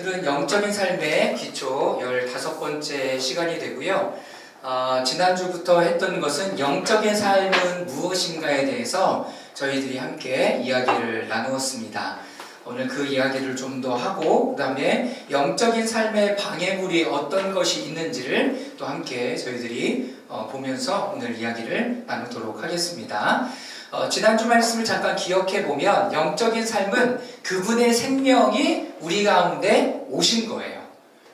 오늘은 영적인 삶의 기초 15번째 시간이 되고요. 지난주부터 했던 것은 영적인 삶은 무엇인가에 대해서 저희들이 함께 이야기를 나누었습니다. 오늘 그 이야기를 좀 더 하고 그 다음에 영적인 삶의 방해물이 어떤 것이 있는지를 또 함께 저희들이 보면서 오늘 이야기를 나누도록 하겠습니다. 지난주 말씀을 잠깐 기억해 보면 영적인 삶은 그분의 생명이 우리 가운데 오신 거예요.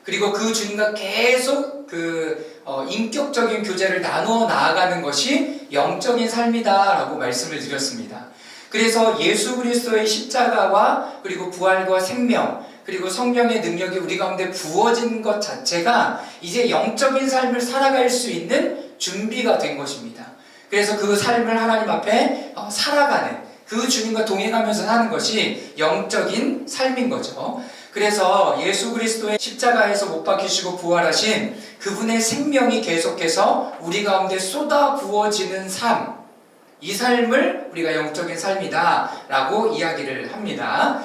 그리고 그 주님과 계속 인격적인 교제를 나누어 나아가는 것이 영적인 삶이다라고 말씀을 드렸습니다. 그래서 예수 그리스도의 십자가와 그리고 부활과 생명 그리고 성령의 능력이 우리 가운데 부어진 것 자체가 이제 영적인 삶을 살아갈 수 있는 준비가 된 것입니다. 그래서 그 삶을 하나님 앞에 살아가는 그 주님과 동행하면서 사는 것이 영적인 삶인 거죠. 그래서 예수 그리스도의 십자가에서 못 박히시고 부활하신 그분의 생명이 계속해서 우리 가운데 쏟아 부어지는 삶, 이 삶을 우리가 영적인 삶이다 라고 이야기를 합니다.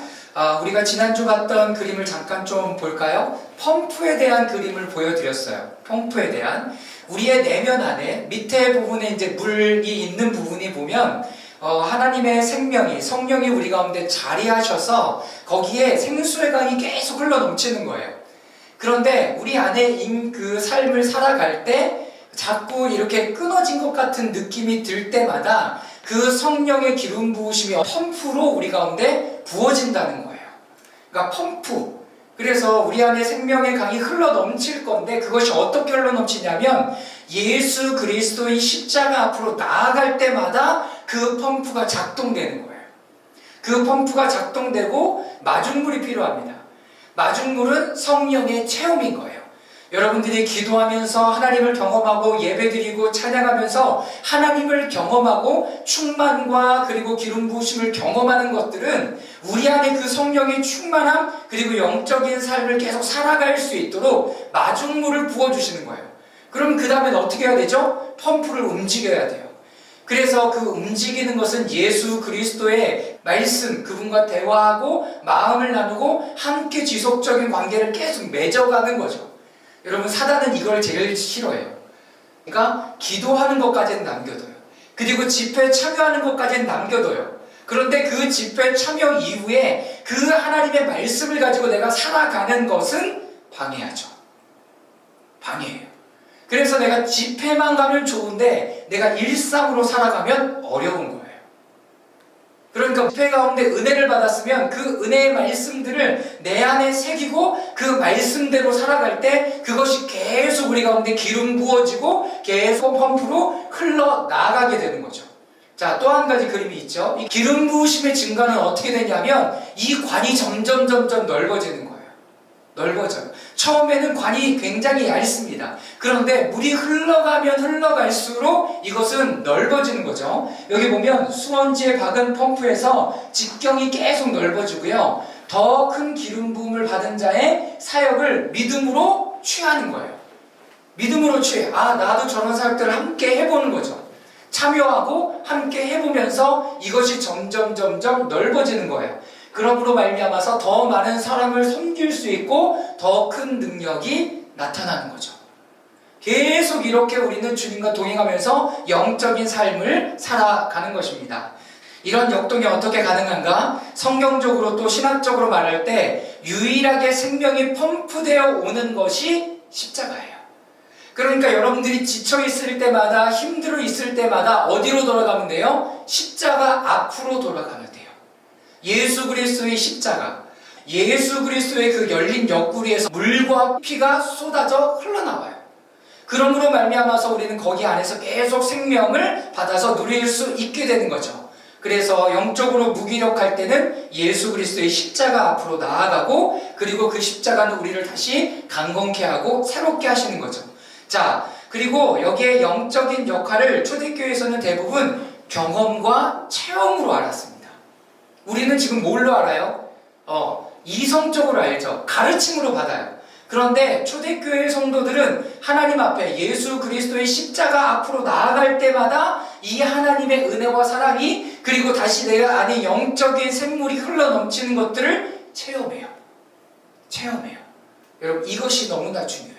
우리가 지난주 봤던 그림을 잠깐 좀 볼까요? 펌프에 대한 그림을 보여드렸어요. 펌프에 대한 우리의 내면 안에 밑에 부분에 이제 물이 있는 부분이 보면 하나님의 생명이 성령이 우리 가운데 자리하셔서 거기에 생수의 강이 계속 흘러 넘치는 거예요. 그런데 우리 안에 그 삶을 살아갈 때 자꾸 이렇게 끊어진 것 같은 느낌이 들 때마다 그 성령의 기름 부으심이 펌프로 우리 가운데 부어진다는 거예요. 그러니까 펌프. 그래서 우리 안에 생명의 강이 흘러 넘칠 건데 그것이 어떻게 흘러 넘치냐면 예수 그리스도의 십자가 앞으로 나아갈 때마다 그 펌프가 작동되는 거예요. 그 펌프가 작동되고 마중물이 필요합니다. 마중물은 성령의 체험인 거예요. 여러분들이 기도하면서 하나님을 경험하고 예배드리고 찬양하면서 하나님을 경험하고 충만과 그리고 기름 부으심을 경험하는 것들은 우리 안에 그 성령의 충만함 그리고 영적인 삶을 계속 살아갈 수 있도록 마중물을 부어주시는 거예요. 그럼 그 다음엔 어떻게 해야 되죠? 펌프를 움직여야 돼요. 그래서 그 움직이는 것은 예수 그리스도의 말씀, 그분과 대화하고 마음을 나누고 함께 지속적인 관계를 계속 맺어가는 거죠. 여러분, 사단은 이걸 제일 싫어해요. 그러니까 기도하는 것까지는 남겨둬요. 그리고 집회에 참여하는 것까지는 남겨둬요. 그런데 그 집회 참여 이후에 그 하나님의 말씀을 가지고 내가 살아가는 것은 방해하죠. 방해해요. 그래서 내가 집회만 가면 좋은데 내가 일상으로 살아가면 어려운 거예요. 그러니까 집회 가운데 은혜를 받았으면 그 은혜의 말씀들을 내 안에 새기고 그 말씀대로 살아갈 때 그것이 계속 우리 가운데 기름 부어지고 계속 펌프로 흘러나가게 되는 거죠. 자, 또 한 가지 그림이 있죠. 이 기름 부으심의 증가는 어떻게 되냐면 이 관이 점점 넓어지는 거예요. 넓어져요. 처음에는 관이 굉장히 얇습니다. 그런데 물이 흘러가면 흘러갈수록 이것은 넓어지는 거죠. 여기 보면 수원지에 박은 펌프에서 직경이 계속 넓어지고요. 더 큰 기름 부음을 받은 자의 사역을 믿음으로 취하는 거예요. 믿음으로 취해. 나도 저런 사역들을 함께 해보는 거죠. 참여하고 함께 해보면서 이것이 점점 넓어지는 거예요. 그러므로 말미암아서 더 많은 사람을 섬길 수 있고 더 큰 능력이 나타나는 거죠. 계속 이렇게 우리는 주님과 동행하면서 영적인 삶을 살아가는 것입니다. 이런 역동이 어떻게 가능한가? 성경적으로 또 신학적으로 말할 때 유일하게 생명이 펌프되어 오는 것이 십자가예요. 그러니까 여러분들이 지쳐있을 때마다 힘들어 있을 때마다 어디로 돌아가면 돼요? 십자가 앞으로 돌아가면 돼요. 예수 그리스도의 십자가, 예수 그리스도의 그 열린 옆구리에서 물과 피가 쏟아져 흘러나와요. 그러므로 말미암아서 우리는 거기 안에서 계속 생명을 받아서 누릴 수 있게 되는 거죠. 그래서 영적으로 무기력할 때는 예수 그리스도의 십자가 앞으로 나아가고 그리고 그 십자가는 우리를 다시 강건케 하고 새롭게 하시는 거죠. 자, 그리고 여기에 영적인 역할을 초대교회에서는 대부분 경험과 체험으로 알았습니다. 우리는 지금 뭘로 알아요? 이성적으로 알죠. 가르침으로 받아요. 그런데 초대교회 성도들은 하나님 앞에 예수 그리스도의 십자가 앞으로 나아갈 때마다 이 하나님의 은혜와 사랑이 그리고 다시 내가 안에 영적인 샘물이 흘러넘치는 것들을 체험해요. 체험해요. 여러분, 이것이 너무나 중요해요.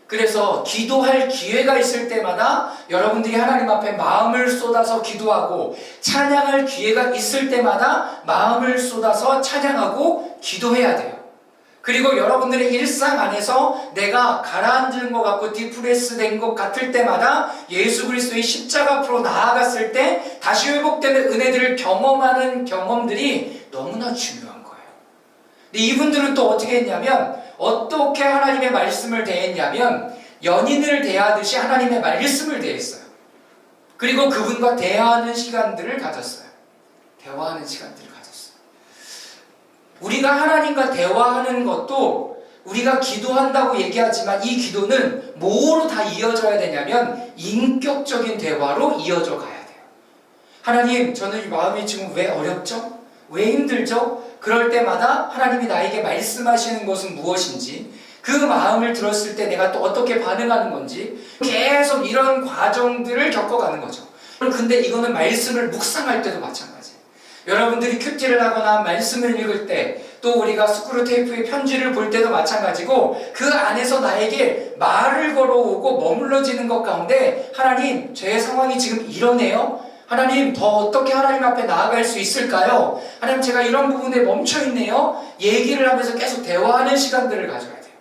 그래서 기도할 기회가 있을 때마다 여러분들이 하나님 앞에 마음을 쏟아서 기도하고, 찬양할 기회가 있을 때마다 마음을 쏟아서 찬양하고 기도해야 돼요. 그리고 여러분들의 일상 안에서 내가 가라앉은 것 같고 디프레스 된 것 같을 때마다 예수 그리스도의 십자가 앞으로 나아갔을 때 다시 회복되는 은혜들을 경험하는 경험들이 너무나 중요한 거예요. 근데 이분들은 또 어떻게 했냐면, 어떻게 하나님의 말씀을 대했냐면 연인을 대하듯이 하나님의 말씀을 대했어요. 그리고 그분과 대화하는 시간들을 가졌어요. 대화하는 시간들을 가졌어요. 우리가 하나님과 대화하는 것도 우리가 기도한다고 얘기하지만 이 기도는 뭐로 다 이어져야 되냐면 인격적인 대화로 이어져 가야 돼요. 하나님, 저는 이 마음이 지금 왜 어렵죠? 왜 힘들죠? 그럴 때마다 하나님이 나에게 말씀하시는 것은 무엇인지, 그 마음을 들었을 때 내가 또 어떻게 반응하는 건지 계속 이런 과정들을 겪어가는 거죠. 근데 이거는 말씀을 묵상할 때도 마찬가지예요. 여러분들이 큐티를 하거나 말씀을 읽을 때, 또 우리가 스크루테이프의 편지를 볼 때도 마찬가지고, 그 안에서 나에게 말을 걸어오고 머물러지는 것 가운데 하나님, 제 상황이 지금 이러네요. 하나님, 더 어떻게 하나님 앞에 나아갈 수 있을까요? 하나님, 제가 이런 부분에 멈춰있네요. 얘기를 하면서 계속 대화하는 시간들을 가져야 돼요.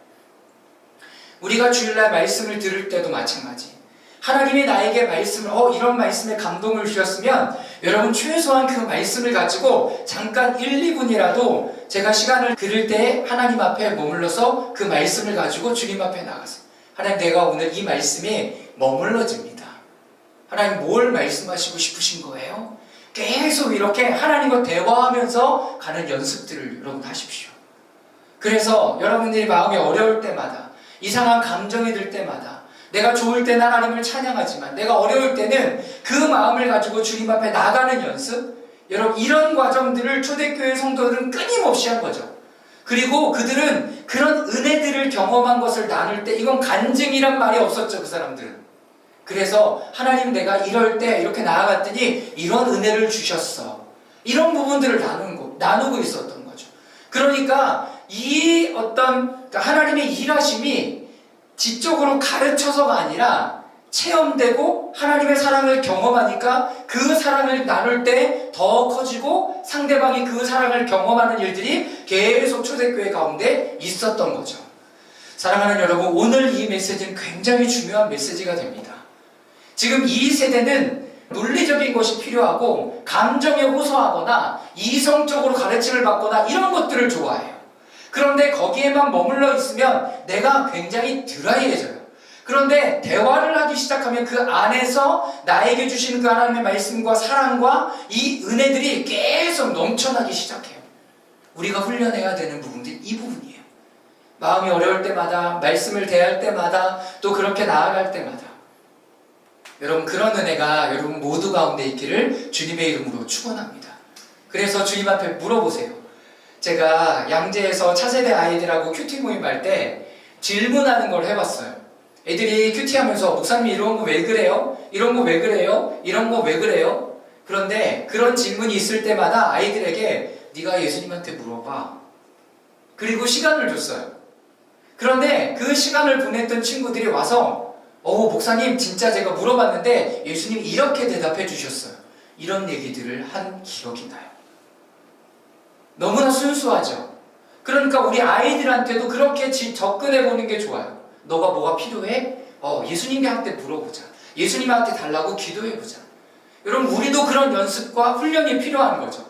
우리가 주일날 말씀을 들을 때도 마찬가지. 하나님이 나에게 말씀을, 이런 말씀에 감동을 주셨으면 여러분 최소한 그 말씀을 가지고 잠깐 1, 2분이라도 제가 시간을 들을 때 하나님 앞에 머물러서 그 말씀을 가지고 주님 앞에 나가서, 하나님, 내가 오늘 이 말씀에 머물러집니다. 하나님, 뭘 말씀하시고 싶으신 거예요? 계속 이렇게 하나님과 대화하면서 가는 연습들을 여러분 하십시오. 그래서 여러분들이 마음이 어려울 때마다, 이상한 감정이 들 때마다, 내가 좋을 때는 하나님을 찬양하지만 내가 어려울 때는 그 마음을 가지고 주님 앞에 나가는 연습, 여러분 이런 과정들을 초대교회 성도들은 끊임없이 한 거죠. 그리고 그들은 그런 은혜들을 경험한 것을 나눌 때 이건 간증이란 말이 없었죠, 그 사람들은. 그래서 하나님, 내가 이럴 때 이렇게 나아갔더니 이런 은혜를 주셨어, 이런 부분들을 나누고 있었던 거죠. 그러니까 이 어떤 하나님의 일하심이 지적으로 가르쳐서가 아니라 체험되고 하나님의 사랑을 경험하니까 그 사랑을 나눌 때 더 커지고 상대방이 그 사랑을 경험하는 일들이 계속 초대교회 가운데 있었던 거죠. 사랑하는 여러분, 오늘 이 메시지는 굉장히 중요한 메시지가 됩니다. 지금 이 세대는 논리적인 것이 필요하고 감정에 호소하거나 이성적으로 가르침을 받거나 이런 것들을 좋아해요. 그런데 거기에만 머물러 있으면 내가 굉장히 드라이해져요. 그런데 대화를 하기 시작하면 그 안에서 나에게 주시는 그 하나님의 말씀과 사랑과 이 은혜들이 계속 넘쳐나기 시작해요. 우리가 훈련해야 되는 부분들이 이 부분이에요. 마음이 어려울 때마다, 말씀을 대할 때마다, 또 그렇게 나아갈 때마다 여러분, 그런 은혜가 여러분 모두 가운데 있기를 주님의 이름으로 축원합니다. 그래서 주님 앞에 물어보세요. 제가 양재에서 차세대 아이들하고 큐티 모임할 때 질문하는 걸 해봤어요. 애들이 큐티하면서 목사님 이런 거 왜 그래요? 이런 거 왜 그래요? 이런 거 왜 그래요? 그런데 그런 질문이 있을 때마다 아이들에게 네가 예수님한테 물어봐. 그리고 시간을 줬어요. 그런데 그 시간을 보냈던 친구들이 와서 목사님 진짜 제가 물어봤는데 예수님 이렇게 대답해 주셨어요. 이런 얘기들을 한 기억이 나요. 너무나 순수하죠. 그러니까 우리 아이들한테도 그렇게 접근해 보는 게 좋아요. 너가 뭐가 필요해? 예수님한테 물어보자. 예수님한테 달라고 기도해보자. 여러분, 우리도 그런 연습과 훈련이 필요한 거죠.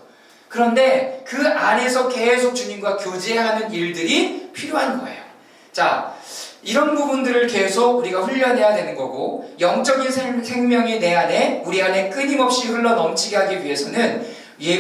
그런데 그 안에서 계속 주님과 교제하는 일들이 필요한 거예요. 자, 이런 부분들을 계속 우리가 훈련해야 되는 거고, 영적인 생명이 내 안에, 우리 안에 끊임없이 흘러 넘치게 하기 위해서는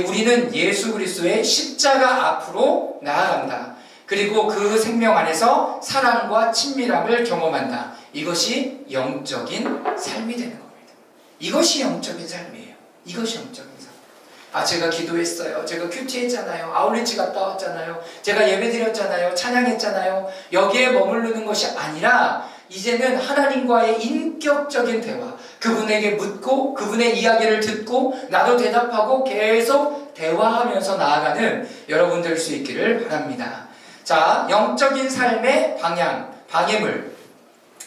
우리는 예수 그리스도의 십자가 앞으로 나아간다. 그리고 그 생명 안에서 사랑과 친밀함을 경험한다. 이것이 영적인 삶이 되는 겁니다. 이것이 영적인 삶이에요. 이것이 영적인 삶. 제가 기도했어요. 제가 큐티했잖아요. 아울리치 갔다 왔잖아요. 제가 예배드렸잖아요. 찬양했잖아요. 여기에 머무르는 것이 아니라 이제는 하나님과의 인격적인 대화, 그분에게 묻고 그분의 이야기를 듣고 나도 대답하고 계속 대화하면서 나아가는 여러분 될 수 있기를 바랍니다. 자, 영적인 삶의 방해물.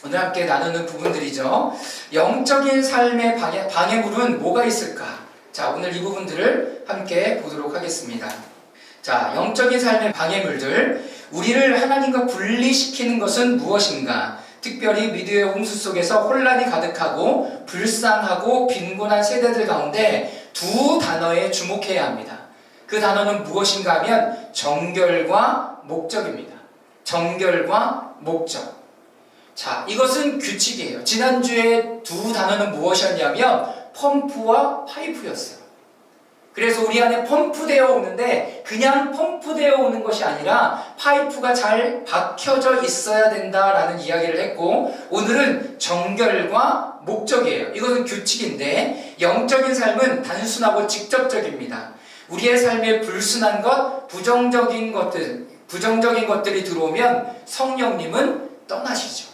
오늘 함께 나누는 부분들이죠. 영적인 삶의 방해물은 뭐가 있을까? 자, 오늘 이 부분들을 함께 보도록 하겠습니다. 자, 영적인 삶의 방해물들. 우리를 하나님과 분리시키는 것은 무엇인가? 특별히 미디어의 홍수 속에서 혼란이 가득하고 불쌍하고 빈곤한 세대들 가운데 두 단어에 주목해야 합니다. 그 단어는 무엇인가 하면 정결과 목적입니다. 정결과 목적. 자, 이것은 규칙이에요. 지난주에 두 단어는 무엇이었냐면 펌프와 파이프였어요. 그래서 우리 안에 펌프되어 오는데 그냥 펌프되어 오는 것이 아니라 파이프가 잘 박혀져 있어야 된다라는 이야기를 했고, 오늘은 정결과 목적이에요. 이것은 규칙인데 영적인 삶은 단순하고 직접적입니다. 우리의 삶에 불순한 것, 부정적인 것들이 들어오면 성령님은 떠나시죠.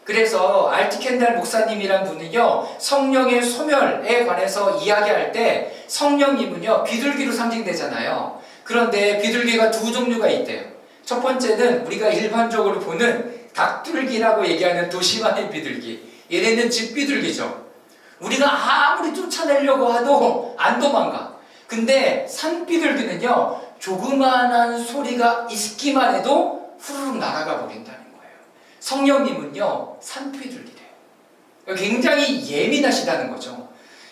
그래서 알티 켄달 목사님이란 분은요, 성령의 소멸에 관해서 이야기할 때 성령님은요, 비둘기로 상징되잖아요. 그런데 비둘기가 두 종류가 있대요. 첫 번째는 우리가 일반적으로 보는 닭둘기라고 얘기하는 도시만의 비둘기. 얘네는 집비둘기죠. 우리가 아무리 쫓아내려고 해도 안 도망가. 근데 산비둘기는요, 조그만한 소리가 있기만 해도 후루룩 날아가 버린다는 거예요. 성령님은요, 산비둘기래요. 굉장히 예민하시다는 거죠.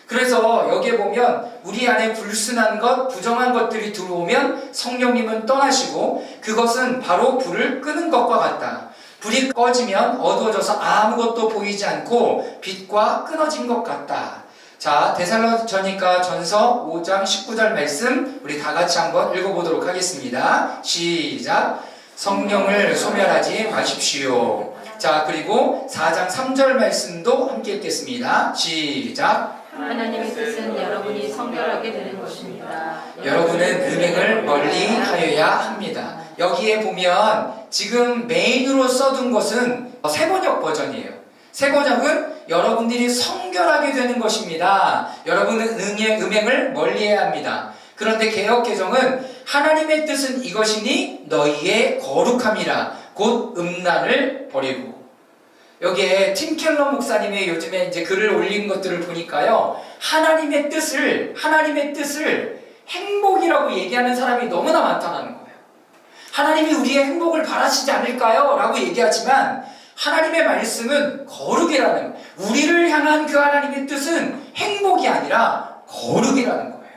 그래서 여기에 보면 우리 안에 불순한 것, 부정한 것들이 들어오면 성령님은 떠나시고 그것은 바로 불을 끄는 것과 같다. 불이 꺼지면 어두워져서 아무것도 보이지 않고 빛과 끊어진 것 같다. 자, 데살로니가 전서 5장 19절 말씀 우리 다 같이 한번 읽어보도록 하겠습니다. 시작. 성령을 소멸하지 마십시오. 자, 그리고 4장 3절 말씀도 함께 읽겠습니다. 시작. 하나님의 뜻은 여러분이 성결하게 되는 것입니다. 여러분은 음행을 멀리 하여야 합니다. 여기에 보면 지금 메인으로 써둔 것은 세번역 버전이에요. 세번역은 여러분들이 성결하게 되는 것입니다. 여러분은 음행을 멀리해야 합니다. 그런데 개역개정은 하나님의 뜻은 이것이니 너희의 거룩함이라 곧 음란을 버리고. 여기에 팀 켈러 목사님의 요즘에 이제 글을 올린 것들을 보니까요, 하나님의 뜻을 행복이라고 얘기하는 사람이 너무나 많다는 거예요. 하나님이 우리의 행복을 바라시지 않을까요? 라고 얘기하지만 하나님의 말씀은 거룩이라는 거예요. 우리를 향한 그 하나님의 뜻은 행복이 아니라 거룩이라는 거예요.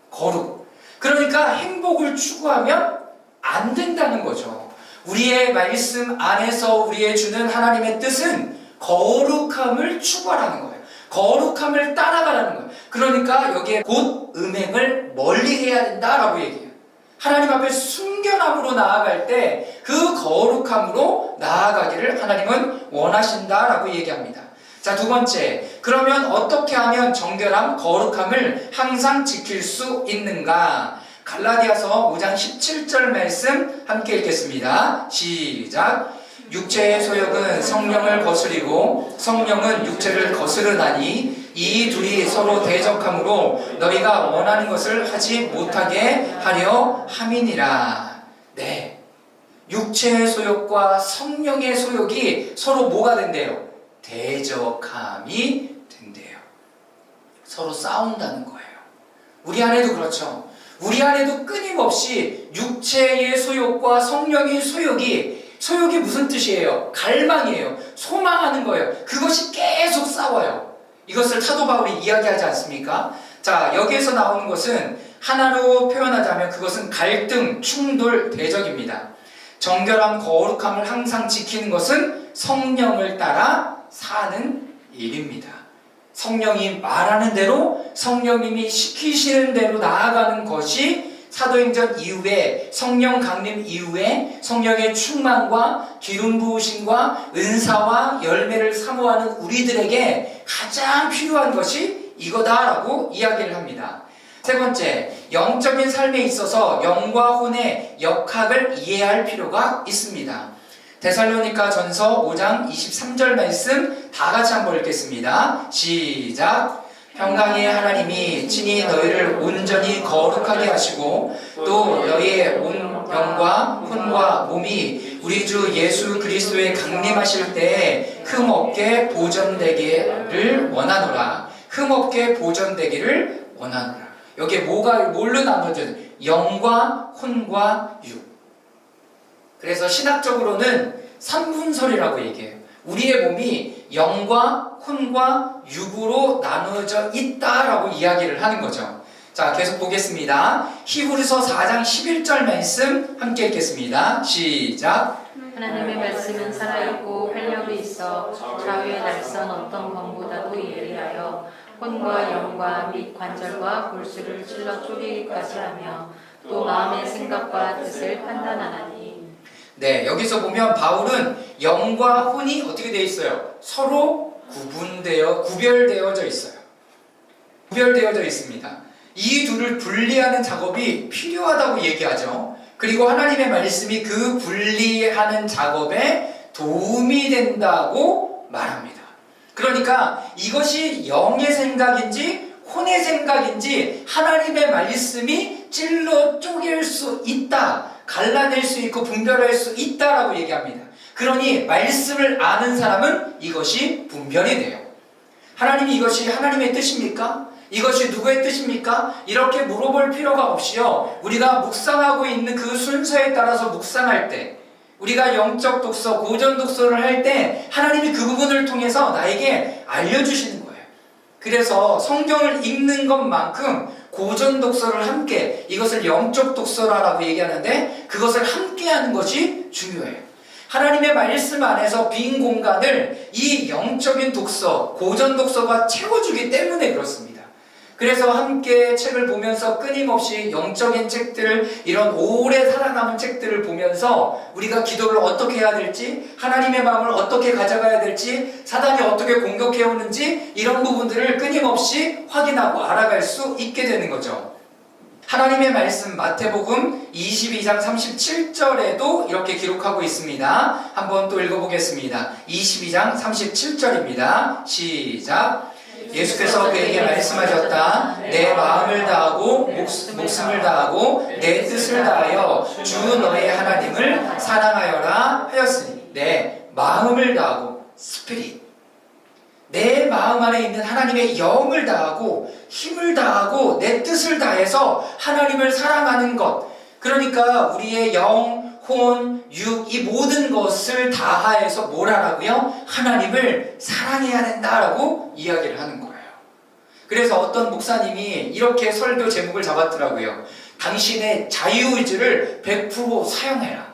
거룩. 그러니까 행복을 추구하면 안 된다는 거죠. 우리의 말씀 안에서 우리의 주는 하나님의 뜻은 거룩함을 추구하라는 거예요. 거룩함을 따라가라는 거예요. 그러니까 여기에 곧 음행을 멀리해야 된다라고 얘기해요. 하나님 앞에 순결함으로 나아갈 때 그 거룩함으로 나아가기를 하나님은 원하신다라고 얘기합니다. 자, 두 번째, 그러면 어떻게 하면 정결함, 거룩함을 항상 지킬 수 있는가? 갈라디아서 5장 17절 말씀 함께 읽겠습니다. 시작. 육체의 소욕은 성령을 거스리고 성령은 육체를 거스르나니 이 둘이 서로 대적함으로 너희가 원하는 것을 하지 못하게 하려 함이니라. 네, 육체의 소욕과 성령의 소욕이 서로 뭐가 된대요? 대적함이 된대요. 서로 싸운다는 거예요. 우리 안에도 그렇죠. 우리 안에도 끊임없이 육체의 소욕과 성령의 소욕이 무슨 뜻이에요? 갈망이에요. 소망하는 거예요. 그것이 계속 싸워요. 이것을 사도 바울이 이야기하지 않습니까? 자, 여기에서 나오는 것은 하나로 표현하자면 그것은 갈등, 충돌, 대적입니다. 정결함, 거룩함을 항상 지키는 것은 성령을 따라 사는 일입니다. 성령이 말하는 대로, 성령님이 시키시는 대로 나아가는 것이 사도행전 이후에, 성령 강림 이후에 성령의 충만과 기름 부으심과 은사와 열매를 사모하는 우리들에게 가장 필요한 것이 이거다라고 이야기를 합니다. 세 번째, 영적인 삶에 있어서 영과 혼의 역학을 이해할 필요가 있습니다. 데살로니가 전서 5장 23절 말씀 다 같이 한번 읽겠습니다. 시작. 평강의 하나님이 친히 너희를 온전히 거룩하게 하시고 또 너희의 온 영과 혼과 몸이 우리 주 예수 그리스도의 강림하실 때에 흠없게 보존되기를 원하노라. 흠없게 보존되기를 원하노라. 여기에 뭘로 나눠져요? 영과 혼과 육. 그래서 신학적으로는 삼분설이라고 얘기해요. 우리의 몸이 영과 혼과 육으로 나누어져 있다라고 이야기를 하는 거죠. 자, 계속 보겠습니다. 히브리서 4장 11절 말씀 함께 읽겠습니다. 시작. 하나님의 말씀은 살아있고 활력이 있어 좌우의 날선 어떤 검보다도 예리하여 혼과 영과 및 관절과 골수를 찔러 쪼개기까지 하며 또 마음의 생각과 뜻을 판단하나니. 네, 여기서 보면 바울은 영과 혼이 어떻게 되어 있어요? 서로 구별되어져 있어요. 구별되어져 있습니다. 이 둘을 분리하는 작업이 필요하다고 얘기하죠. 그리고 하나님의 말씀이 그 분리하는 작업에 도움이 된다고 말합니다. 그러니까 이것이 영의 생각인지 혼의 생각인지 하나님의 말씀이 찔러 쪼갤 수 있다, 갈라낼 수 있고 분별할 수 있다라고 얘기합니다. 그러니 말씀을 아는 사람은 이것이 분별이 돼요. 하나님이 이것이 하나님의 뜻입니까? 이것이 누구의 뜻입니까? 이렇게 물어볼 필요가 없이요, 우리가 묵상하고 있는 그 순서에 따라서 묵상할 때, 우리가 영적 독서, 고전 독서를 할 때 하나님이 그 부분을 통해서 나에게 알려주시는 거예요. 그래서 성경을 읽는 것만큼 고전 독서를 함께, 이것을 영적 독서라고 얘기하는데 그것을 함께 하는 것이 중요해요. 하나님의 말씀 안에서 빈 공간을 이 영적인 독서, 고전 독서가 채워주기 때문에 그렇습니다. 그래서 함께 책을 보면서 끊임없이 영적인 책들을, 이런 오래 살아남은 책들을 보면서 우리가 기도를 어떻게 해야 될지, 하나님의 마음을 어떻게 가져가야 될지, 사단이 어떻게 공격해 오는지, 이런 부분들을 끊임없이 확인하고 알아갈 수 있게 되는 거죠. 하나님의 말씀 마태복음 22장 37절에도 이렇게 기록하고 있습니다. 한번 또 읽어보겠습니다. 22장 37절입니다. 시작. 예수께서 그에게 말씀하셨다. 내 마음을 다하고 목숨을 다하고 내 뜻을 다하여 주 너의 하나님을 사랑하여라 하였으니. 내 마음을 다하고, 스피릿, 내 마음 안에 있는 하나님의 영을 다하고 힘을 다하고 내 뜻을 다해서 하나님을 사랑하는 것. 그러니까 우리의 영, 혼, 육, 이 모든 것을 다하여서 뭘 하라고요? 하나님을 사랑해야 된다라고 이야기를 하는 거예요. 그래서 어떤 목사님이 이렇게 설교 제목을 잡았더라고요. 당신의 자유의지를 100% 사용해라.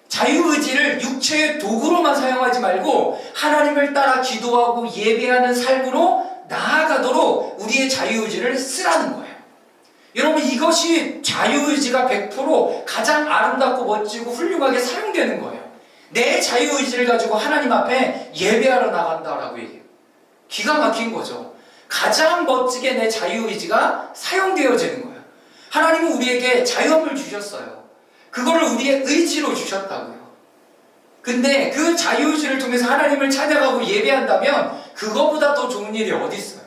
자유의지를 육체의 도구로만 사용하지 말고 하나님을 따라 기도하고 예배하는 삶으로 나아가도록 우리의 자유의지를 쓰라는 거예요. 여러분, 이것이 자유의지가 100% 가장 아름답고 멋지고 훌륭하게 사용되는 거예요. 내 자유의지를 가지고 하나님 앞에 예배하러 나간다라고 얘기해요. 기가 막힌 거죠. 가장 멋지게 내 자유의지가 사용되어지는 거예요. 하나님은 우리에게 자유함을 주셨어요. 그거를 우리의 의지로 주셨다고요. 근데 그 자유의지를 통해서 하나님을 찬양하고 예배한다면 그거보다 더 좋은 일이 어디 있어요?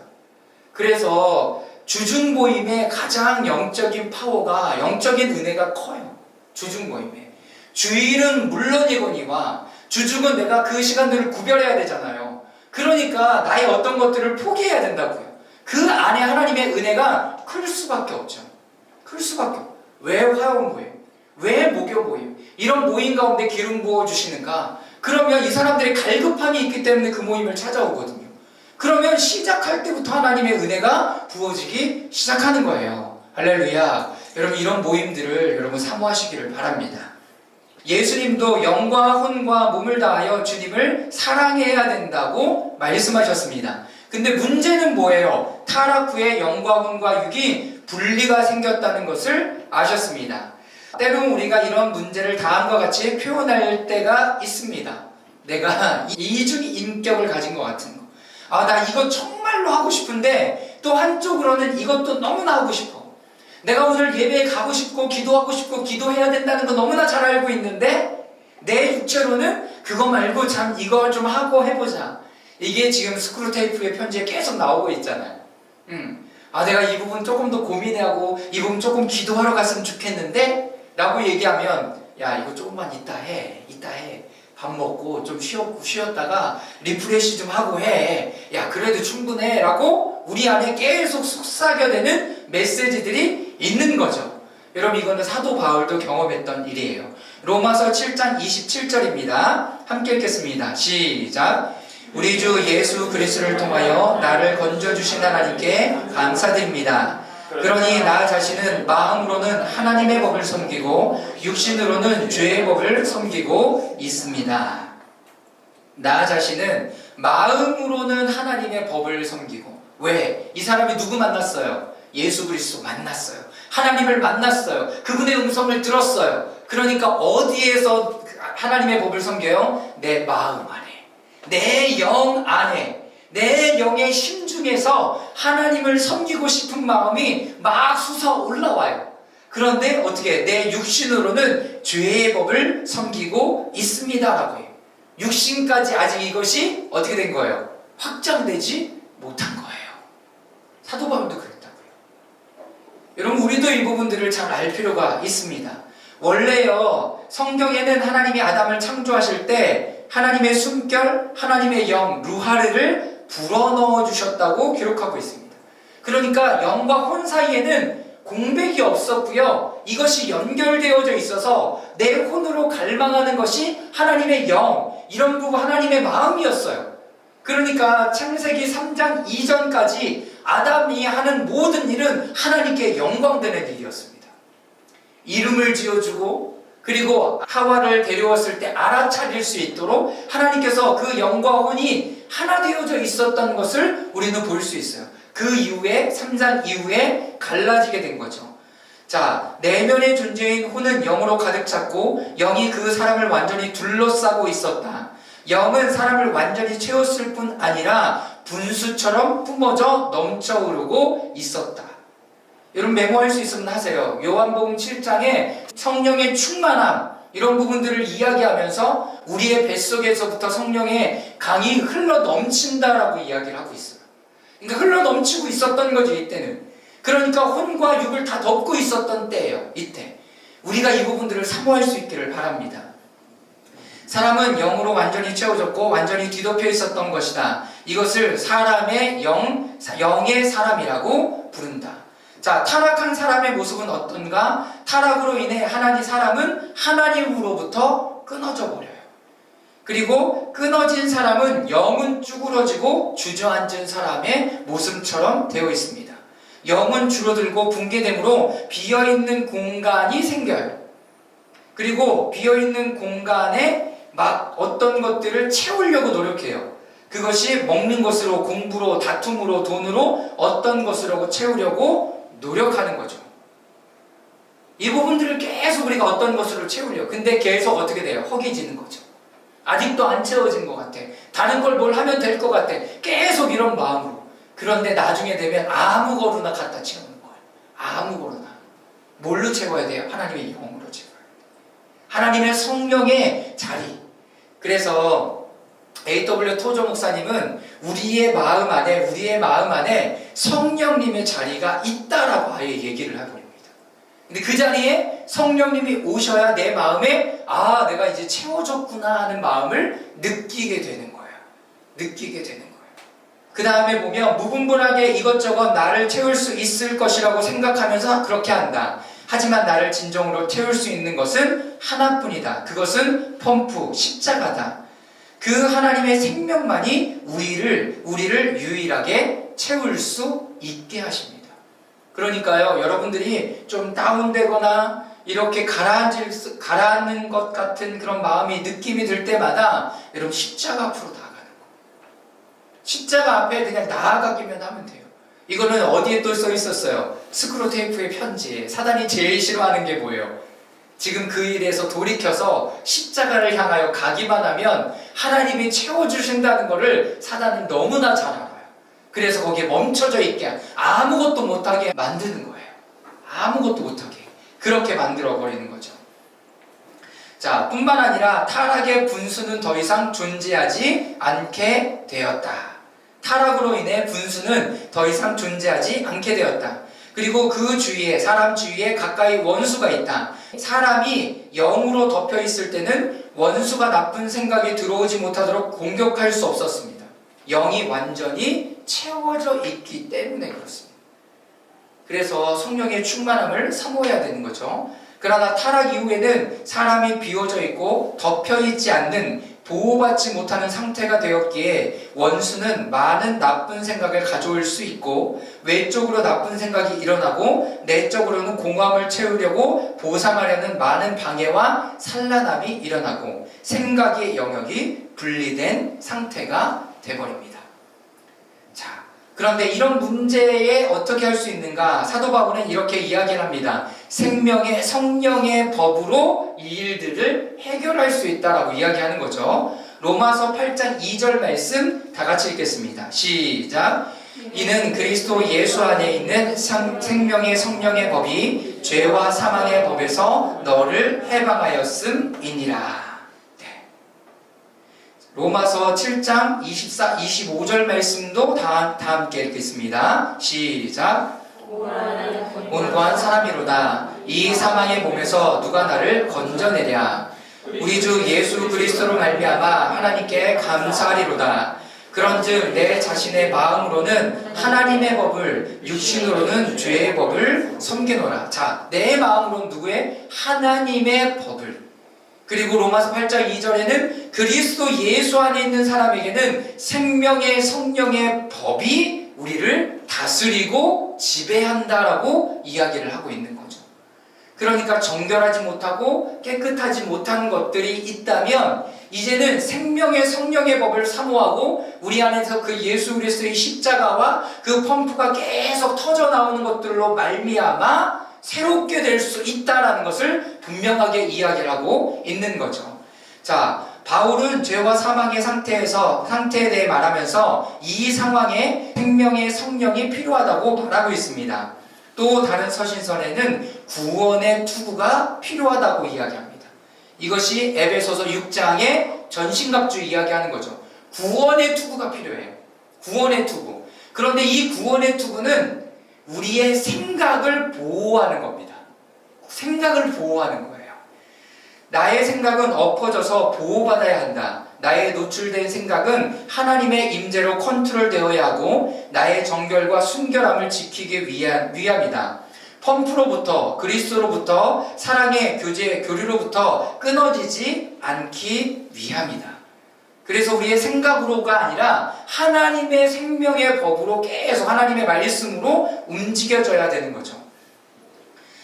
그래서 주중모임의 가장 영적인 파워가, 영적인 은혜가 커요. 주중모임에. 주일은 물론이거니와 주중은 내가 그 시간들을 구별해야 되잖아요. 그러니까 나의 어떤 것들을 포기해야 된다고요. 그 안에 하나님의 은혜가 클 수밖에 없죠. 클 수밖에 없어요. 왜 화요일 모임? 왜 목요 모임? 이런 모임 가운데 기름 부어주시는가? 그러면 이 사람들이 갈급함이 있기 때문에 그 모임을 찾아오거든요. 그러면 시작할 때부터 하나님의 은혜가 부어지기 시작하는 거예요. 할렐루야. 여러분, 이런 모임들을 여러분 사모하시기를 바랍니다. 예수님도 영과 혼과 몸을 다하여 주님을 사랑해야 된다고 말씀하셨습니다. 근데 문제는 뭐예요? 타락 후에 영과 혼과 육이 분리가 생겼다는 것을 아셨습니다. 때로는 우리가 이런 문제를 다음과 같이 표현할 때가 있습니다. 내가 이중인격을 가진 것 같은 거. 나 이거 정말로 하고 싶은데 또 한쪽으로는 이것도 너무나 하고 싶어. 내가 오늘 예배에 가고 싶고 기도하고 싶고 기도해야 된다는 거 너무나 잘 알고 있는데 내 육체로는 그거 말고 참 이거 좀 하고 해보자. 이게 지금 스크루테이프의 편지에 계속 나오고 있잖아요. 내가 이 부분 조금 더 고민하고 이 부분 조금 기도하러 갔으면 좋겠는데 라고 얘기하면 야 이거 조금만 이따 해 밥 먹고 좀 쉬었다가 리프레시 좀 하고 야 그래도 충분해 라고 우리 안에 계속 속삭여대는 메시지들이 있는 거죠. 여러분 이거는 사도 바울도 경험했던 일이에요. 로마서 7장 27절입니다. 함께 읽겠습니다. 시작. 우리 주 예수 그리스도를 통하여 나를 건져주신 하나님께 감사드립니다. 그러니 나 자신은 마음으로는 하나님의 법을 섬기고 육신으로는 죄의 법을 섬기고 있습니다. 나 자신은 마음으로는 하나님의 법을 섬기고. 왜? 이 사람이 누구 만났어요? 예수 그리스도 만났어요. 하나님을 만났어요. 그분의 음성을 들었어요. 그러니까 어디에서 하나님의 법을 섬겨요? 내 마음 안에, 내 영 안에, 내 영의 심중에서 하나님을 섬기고 싶은 마음이 막 솟아 올라와요. 그런데 어떻게 내 육신으로는 죄의 법을 섬기고 있습니다라고 해요. 육신까지 아직 이것이 어떻게 된 거예요? 확장되지 못한 거예요. 사도 바울도 그랬다고요. 여러분 우리도 이 부분들을 잘 알 필요가 있습니다. 원래요 성경에는 하나님이 아담을 창조하실 때 하나님의 숨결, 하나님의 영, 루하르를 불어넣어 주셨다고 기록하고 있습니다. 그러니까 영과 혼 사이에는 공백이 없었고요. 이것이 연결되어져 있어서 내 혼으로 갈망하는 것이 하나님의 영, 이런 부분 하나님의 마음이었어요. 그러니까 창세기 3장 이전까지 아담이 하는 모든 일은 하나님께 영광되는 일이었습니다. 이름을 지어주고 그리고 하와를 데려왔을 때 알아차릴 수 있도록 하나님께서 그 영과 혼이 하나 되어져 있었던 것을 우리는 볼 수 있어요. 그 이후에 3장 이후에 갈라지게 된 거죠. 자, 내면의 존재인 혼은 영으로 가득 찼고 영이 그 사람을 완전히 둘러싸고 있었다. 영은 사람을 완전히 채웠을 뿐 아니라 분수처럼 뿜어져 넘쳐 흐르고 있었다. 여러분 메모할 수 있으면 하세요. 요한복음 7장에 성령의 충만함 이런 부분들을 이야기하면서 우리의 뱃속에서부터 성령의 강이 흘러 넘친다라고 이야기를 하고 있어요. 그러니까 흘러 넘치고 있었던 거죠, 이때는. 그러니까 혼과 육을 다 덮고 있었던 때예요, 이때. 우리가 이 부분들을 사모할 수 있기를 바랍니다. 사람은 영으로 완전히 채워졌고 완전히 뒤덮여 있었던 것이다. 이것을 사람의 영의 사람이라고 부른다. 자, 타락한 사람의 모습은 어떤가? 타락으로 인해 사람은 하나님으로부터 끊어져 버려요. 그리고 끊어진 사람은 영은 쭈그러지고 주저앉은 사람의 모습처럼 되어 있습니다. 영은 줄어들고 붕괴됨으로 비어있는 공간이 생겨요. 그리고 비어있는 공간에 막 어떤 것들을 채우려고 노력해요. 그것이 먹는 것으로, 공부로, 다툼으로, 돈으로 어떤 것으로 채우려고 노력하는 거죠. 이 부분들을 계속 우리가 어떤 것으로 채우려고. 근데 계속 어떻게 돼요? 허기지는 거죠. 아직도 안 채워진 것 같아. 다른 걸 뭘 하면 될 것 같아. 계속 이런 마음으로. 그런데 나중에 되면 아무 거로나 갖다 채우는 거예요. 아무 거로나. 뭘로 채워야 돼요? 하나님의 영으로 채워야 돼요. 하나님의 성령의 자리. 그래서 A.W. 토저 목사님은 우리의 마음 안에 성령님의 자리가 있다라고 아예 얘기를 해버립니다. 근데 그 자리에 성령님이 오셔야 내 마음에 내가 이제 채워졌구나 하는 마음을 느끼게 되는 거예요. 느끼게 되는 거예요. 그 다음에 보면 무분별하게 이것저것 나를 채울 수 있을 것이라고 생각하면서 그렇게 한다. 하지만 나를 진정으로 채울 수 있는 것은 하나뿐이다. 그것은 펌프, 십자가다. 그 하나님의 생명만이 우리를 유일하게 채울 수 있게 하십니다. 그러니까요, 여러분들이 좀 다운되거나 이렇게 가라앉는 것 같은 그런 느낌이 들 때마다 여러분 십자가 앞으로 나아가는 거예요. 십자가 앞에 그냥 나아가기만 하면 돼요. 이거는 어디에 또 써 있었어요? 스크루테이프의 편지에. 사단이 제일 싫어하는 게 뭐예요? 지금 그 일에서 돌이켜서 십자가를 향하여 가기만 하면 하나님이 채워주신다는 것을 사단은 너무나 잘 알아요. 그래서 거기에 멈춰져 있게 아무것도 못하게 만드는 거예요. 아무것도 못하게. 그렇게 만들어버리는 거죠. 자, 뿐만 아니라 타락의 분수는 더 이상 존재하지 않게 되었다. 타락으로 인해 분수는 더 이상 존재하지 않게 되었다. 그리고 그 주위에, 사람 주위에 가까이 원수가 있다. 사람이 영으로 덮여 있을 때는 원수가 나쁜 생각이 들어오지 못하도록 공격할 수 없었습니다. 영이 완전히 채워져 있기 때문에 그렇습니다. 그래서 성령의 충만함을 사모해야 되는 거죠. 그러나 타락 이후에는 사람이 비워져 있고 덮여 있지 않는, 보호받지 못하는 상태가 되었기에 원수는 많은 나쁜 생각을 가져올 수 있고, 외적으로 나쁜 생각이 일어나고 내적으로는 공허함을 채우려고 보상하려는 많은 방해와 산란함이 일어나고 생각의 영역이 분리된 상태가 되어버립니다. 자, 그런데 이런 문제에 어떻게 할 수 있는가? 사도 바울은 이렇게 이야기를 합니다. 생명의 성령의 법으로 이 일들을 해결할 수 있다라고 이야기하는 거죠. 로마서 8장 2절 말씀 다 같이 읽겠습니다. 시작. 이는 그리스도 예수 안에 있는 생명의 성령의 법이 죄와 사망의 법에서 너를 해방하였음이니라. 로마서 7장 25절 말씀도 다 함께 읽겠습니다. 시작. 온고한 사람이로다. 이 사망의 몸에서 누가 나를 건져내랴. 우리 주 예수 그리스도로 말미암아 하나님께 감사하리로다. 그런즉 내 자신의 마음으로는 하나님의 법을, 육신으로는 죄의 법을 섬기노라. 자, 내 마음으로는 누구의? 하나님의 법을. 그리고 로마서 8장 2절에는 그리스도 예수 안에 있는 사람에게는 생명의 성령의 법이 우리를 다스리고 지배한다라고 이야기를 하고 있는 거죠. 그러니까 정결하지 못하고 깨끗하지 못한 것들이 있다면 이제는 생명의 성령의 법을 사모하고 우리 안에서 그 예수 그리스도의 십자가와 그 펌프가 계속 터져 나오는 것들로 말미암아 새롭게 될 수 있다라는 것을 분명하게 이야기를 하고 있는 거죠. 자, 바울은 죄와 사망의 상태에 대해 말하면서 이 상황에 생명의 성령이 필요하다고 말하고 있습니다. 또 다른 서신서에는 구원의 투구가 필요하다고 이야기합니다. 이것이 에베소서 6장의 전신갑주 이야기하는 거죠. 구원의 투구가 필요해요. 구원의 투구. 그런데 이 구원의 투구는 우리의 생각을 보호하는 겁니다. 생각을 보호하는 거예요. 나의 생각은 엎어져서 보호받아야 한다. 나의 노출된 생각은 하나님의 임재로 컨트롤되어야 하고 나의 정결과 순결함을 지키기 위함이다. 펌프로부터, 그리스도로부터, 사랑의 교류로부터 끊어지지 않기 위함이다. 그래서 우리의 생각으로가 아니라 하나님의 생명의 법으로 계속 하나님의 말씀으로 움직여져야 되는 거죠.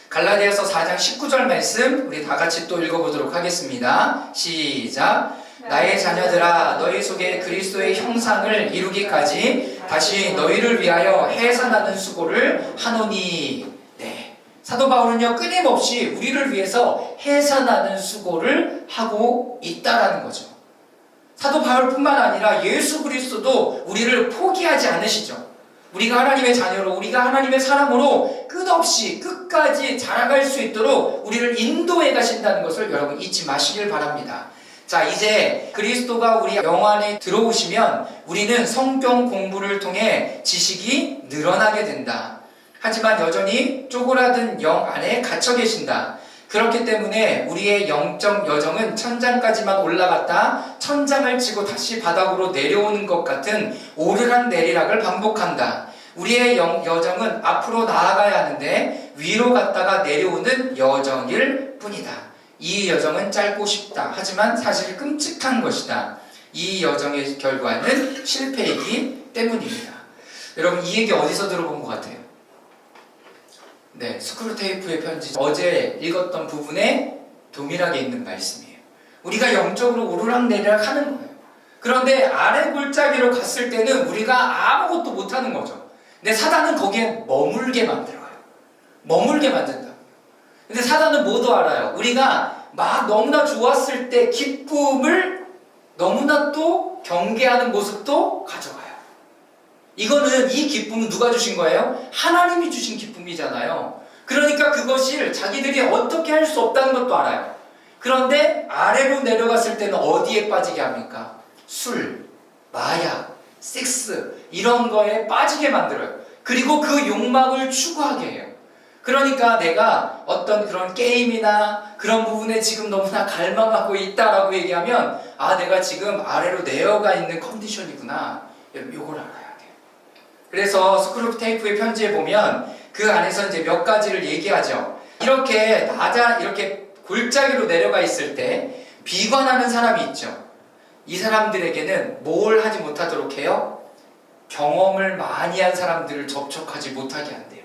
갈라디아서 4장 19절 말씀 우리 다 같이 또 읽어보도록 하겠습니다. 시작. 나의 자녀들아 너희 속에 그리스도의 형상을 이루기까지 다시 너희를 위하여 해산하는 수고를 하노니. 네. 사도 바울은요 끊임없이 우리를 위해서 해산하는 수고를 하고 있다라는 거죠. 사도 바울뿐만 아니라 예수 그리스도도 우리를 포기하지 않으시죠. 우리가 하나님의 자녀로, 우리가 하나님의 사람으로 끝없이 끝까지 자라갈 수 있도록 우리를 인도해 가신다는 것을 여러분 잊지 마시길 바랍니다. 자, 이제 그리스도가 우리 영 안에 들어오시면 우리는 성경 공부를 통해 지식이 늘어나게 된다. 하지만 여전히 쪼그라든 영 안에 갇혀 계신다. 그렇기 때문에 우리의 영적 여정은 천장까지만 올라갔다 천장을 치고 다시 바닥으로 내려오는 것 같은 오르락내리락을 반복한다. 우리의 여정은 앞으로 나아가야 하는데 위로 갔다가 내려오는 여정일 뿐이다. 이 여정은 짧고 쉽다. 하지만 사실 끔찍한 것이다. 이 여정의 결과는 실패이기 때문입니다. 여러분 이 얘기 어디서 들어본 것 같아요? 네, 스크루테이프의 편지 어제 읽었던 부분에 동일하게 있는 말씀이에요. 우리가 영적으로 오르락내리락 하는 거예요. 그런데 아래 골짜기로 갔을 때는 우리가 아무것도 못하는 거죠. 근데 사단은 거기에 머물게 만들어요. 머물게 만든다. 근데 사단은 뭐도 알아요. 우리가 막 너무나 좋았을 때 기쁨을 너무나 또 경계하는 모습도 가져가요. 이거는 이 기쁨은 누가 주신 거예요? 하나님이 주신 기쁨이잖아요. 그러니까 그것을 자기들이 어떻게 할 수 없다는 것도 알아요. 그런데 아래로 내려갔을 때는 어디에 빠지게 합니까? 술, 마약, 섹스 이런 거에 빠지게 만들어요. 그리고 그 욕망을 추구하게 해요. 그러니까 내가 어떤 그런 게임이나 그런 부분에 지금 너무나 갈망하고 있다라고 얘기하면 아, 내가 지금 아래로 내려가 있는 컨디션이구나. 여러분, 요걸 알아야 돼요. 그래서 스쿨 오브 테이프의 편지에 보면 그 안에서 이제 몇 가지를 얘기하죠. 이렇게 이렇게 골짜기로 내려가 있을 때 비관하는 사람이 있죠. 이 사람들에게는 뭘 하지 못하도록 해요? 경험을 많이 한 사람들을 접촉하지 못하게 한대요.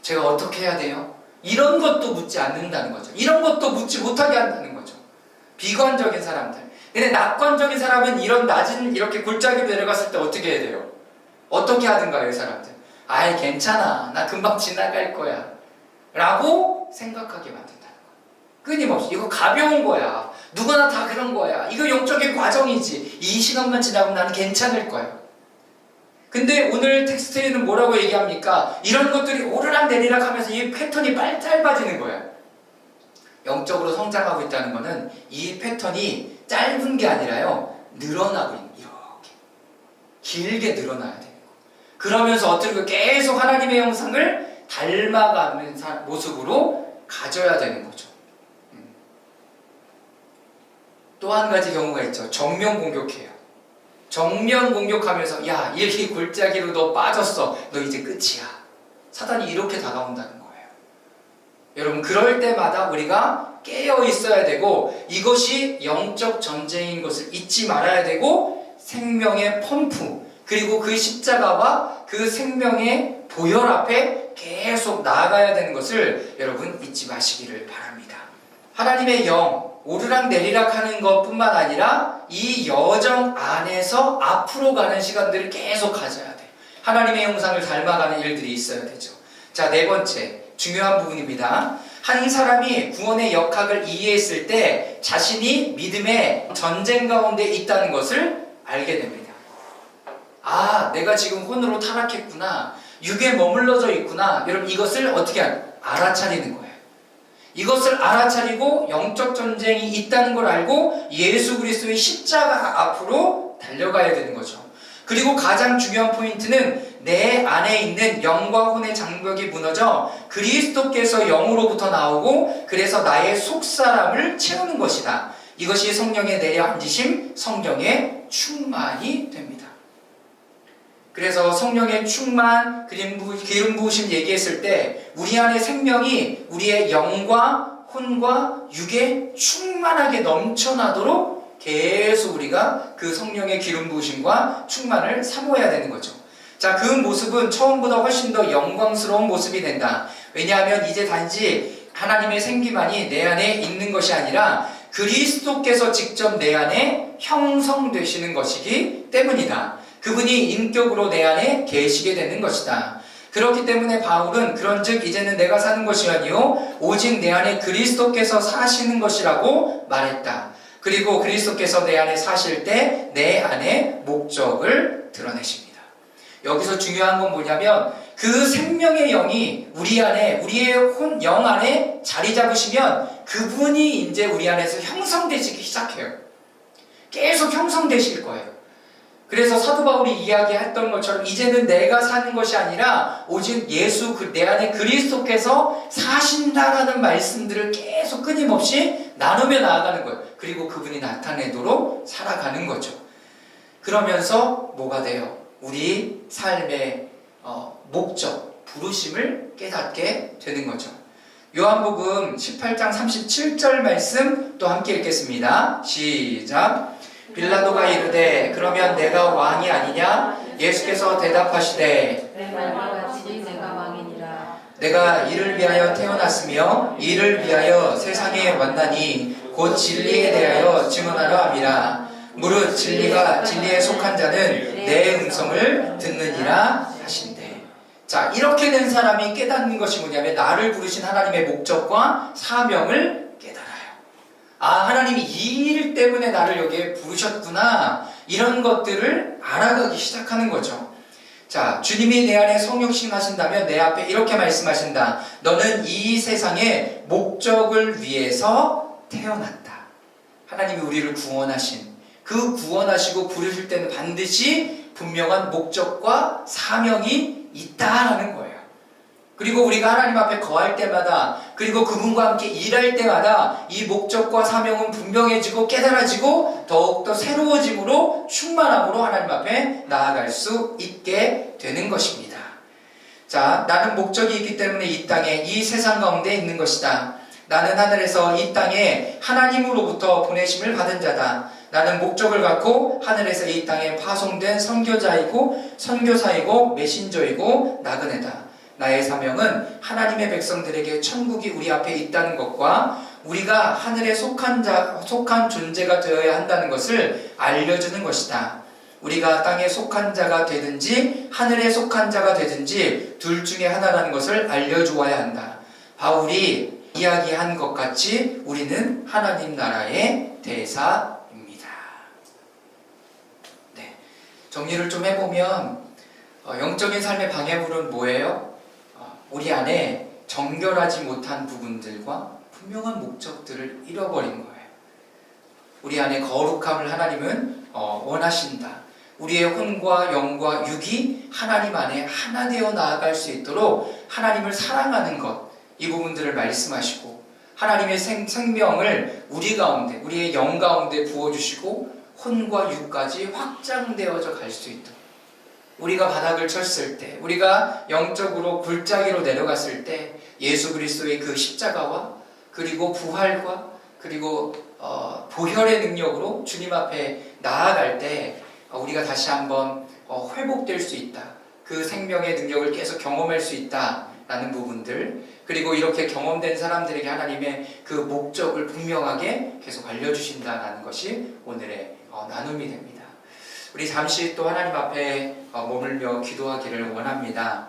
제가 어떻게 해야 돼요? 이런 것도 묻지 않는다는 거죠. 이런 것도 묻지 못하게 한다는 거죠. 비관적인 사람들. 근데 낙관적인 사람은 이런 낮은 이렇게 골짜기로 내려갔을 때 어떻게 해야 돼요? 어떻게 하든가요, 이 사람들? 아이, 괜찮아. 나 금방 지나갈 거야. 라고 생각하게 만든다는 거예요. 끊임없이. 이거 가벼운 거야. 누구나 다 그런 거야. 이거 영적인 과정이지. 이 시간만 지나면 나는 괜찮을 거야. 근데 오늘 텍스트에는 뭐라고 얘기합니까? 이런 것들이 오르락내리락 하면서 이 패턴이 짧아지는 거야. 영적으로 성장하고 있다는 것은 이 패턴이 짧은 게 아니라요, 늘어나고 있는, 이렇게 길게 늘어나야 되는 거. 그러면서 어떻게 계속 하나님의 형상을 닮아가는 모습으로 가져야 되는 거죠. 또 한 가지 경우가 있죠. 정면 공격해요. 정면 공격하면서 야, 이 골짜기로 너 빠졌어. 너 이제 끝이야. 사단이 이렇게 다가온다는 거예요. 여러분, 그럴 때마다 우리가 깨어 있어야 되고 이것이 영적 전쟁인 것을 잊지 말아야 되고 생명의 펌프, 그리고 그 십자가와 그 생명의 보혈 앞에 계속 나아가야 되는 것을 여러분 잊지 마시기를 바랍니다. 하나님의 영, 오르락내리락 하는 것뿐만 아니라 이 여정 안에서 앞으로 가는 시간들을 계속 가져야 돼요. 하나님의 형상을 닮아가는 일들이 있어야 되죠. 자, 네 번째 중요한 부분입니다. 한 사람이 구원의 역학을 이해했을 때 자신이 믿음의 전쟁 가운데 있다는 것을 알게 됩니다. 아, 내가 지금 혼으로 타락했구나. 육에 머물러져 있구나. 여러분, 이것을 어떻게 알아차리는 거예요. 이것을 알아차리고 영적 전쟁이 있다는 걸 알고 예수 그리스도의 십자가 앞으로 달려가야 되는 거죠. 그리고 가장 중요한 포인트는 내 안에 있는 영과 혼의 장벽이 무너져 그리스도께서 영으로부터 나오고 그래서 나의 속사람을 채우는 것이다. 이것이 성령의 내려앉으심, 성령의 충만이 됩니다. 그래서 성령의 충만, 기름 부으심 얘기했을 때 우리 안에 생명이 우리의 영과 혼과 육에 충만하게 넘쳐나도록 계속 우리가 그 성령의 기름 부으심과 충만을 사모해야 되는 거죠. 자, 그 모습은 처음보다 훨씬 더 영광스러운 모습이 된다. 왜냐하면 이제 단지 하나님의 생기만이 내 안에 있는 것이 아니라 그리스도께서 직접 내 안에 형성되시는 것이기 때문이다. 그분이 인격으로 내 안에 계시게 되는 것이다. 그렇기 때문에 바울은 그런즉 이제는 내가 사는 것이 아니요 오직 내 안에 그리스도께서 사시는 것이라고 말했다. 그리고 그리스도께서 내 안에 사실 때 내 안에 목적을 드러내십니다. 여기서 중요한 건 뭐냐면 그 생명의 영이 우리 안에, 우리의 영 안에 자리 잡으시면 그분이 이제 우리 안에서 형성되시기 시작해요. 계속 형성되실 거예요. 그래서 사도 바울이 이야기했던 것처럼 이제는 내가 사는 것이 아니라 오직 예수 내 안에 그리스도께서 사신다라는 말씀들을 계속 끊임없이 나누며 나아가는 거예요. 그리고 그분이 나타내도록 살아가는 거죠. 그러면서 뭐가 돼요? 우리 삶의 목적, 부르심을 깨닫게 되는 거죠. 요한복음 18장 37절 말씀 또 함께 읽겠습니다. 시작. 빌라도가 이르되 그러면 내가 왕이 아니냐? 예수께서 대답하시되 내 말과 같이 내가 왕이니라. 내가 이를 위하여 태어났으며 이를 위하여 세상에 왔나니 곧 진리에 대하여 증언하려 함이라. 무릇 진리에 속한 자는 내 음성을 듣느니라 하신대. 자, 이렇게 된 사람이 깨닫는 것이 뭐냐면 나를 부르신 하나님의 목적과 사명을 깨달아요. 아, 하나님이 이 일 때문에 나를 여기에 부르셨구나. 이런 것들을 알아가기 시작하는 거죠. 자, 주님이 내 안에 성육신 하신다면 내 앞에 이렇게 말씀하신다. 너는 이 세상의 목적을 위해서 태어났다. 하나님이 우리를 구원하신, 그 구원하시고 부르실 때는 반드시 분명한 목적과 사명이 있다라는 거예요. 그리고 우리가 하나님 앞에 거할 때마다, 그리고 그분과 함께 일할 때마다 이 목적과 사명은 분명해지고 깨달아지고 더욱더 새로워짐으로 충만함으로 하나님 앞에 나아갈 수 있게 되는 것입니다. 자, 나는 목적이 있기 때문에 이 땅에, 이 세상 가운데 있는 것이다. 나는 하늘에서 이 땅에 하나님으로부터 보내심을 받은 자다. 나는 목적을 갖고 하늘에서 이 땅에 파송된 선교사이고 메신저이고 나그네다. 나의 사명은 하나님의 백성들에게 천국이 우리 앞에 있다는 것과 우리가 하늘에 속한 존재가 되어야 한다는 것을 알려주는 것이다. 우리가 땅에 속한 자가 되든지 하늘에 속한 자가 되든지 둘 중에 하나라는 것을 알려주어야 한다. 바울이 이야기한 것 같이 우리는 하나님 나라의 대사입니다. 네, 정리를 좀 해보면 영적인 삶의 방해물은 뭐예요? 우리 안에 정결하지 못한 부분들과 분명한 목적들을 잃어버린 거예요. 우리 안에 거룩함을 하나님은 원하신다. 우리의 혼과 영과 육이 하나님 안에 하나 되어 나아갈 수 있도록 하나님을 사랑하는 것, 이 부분들을 말씀하시고 하나님의 생명을 우리 가운데, 우리의 영 가운데 부어주시고 혼과 육까지 확장되어져 갈 수 있도록, 우리가 바닥을 쳤을 때, 우리가 영적으로 골짜기로 내려갔을 때 예수 그리스도의 그 십자가와 그리고 부활과 그리고 보혈의 능력으로 주님 앞에 나아갈 때 우리가 다시 한번 회복될 수 있다. 그 생명의 능력을 계속 경험할 수 있다라는 부분들, 그리고 이렇게 경험된 사람들에게 하나님의 그 목적을 분명하게 계속 알려주신다는 것이 오늘의 나눔이 됩니다. 우리 잠시 또 하나님 앞에 머물며 기도하기를 원합니다.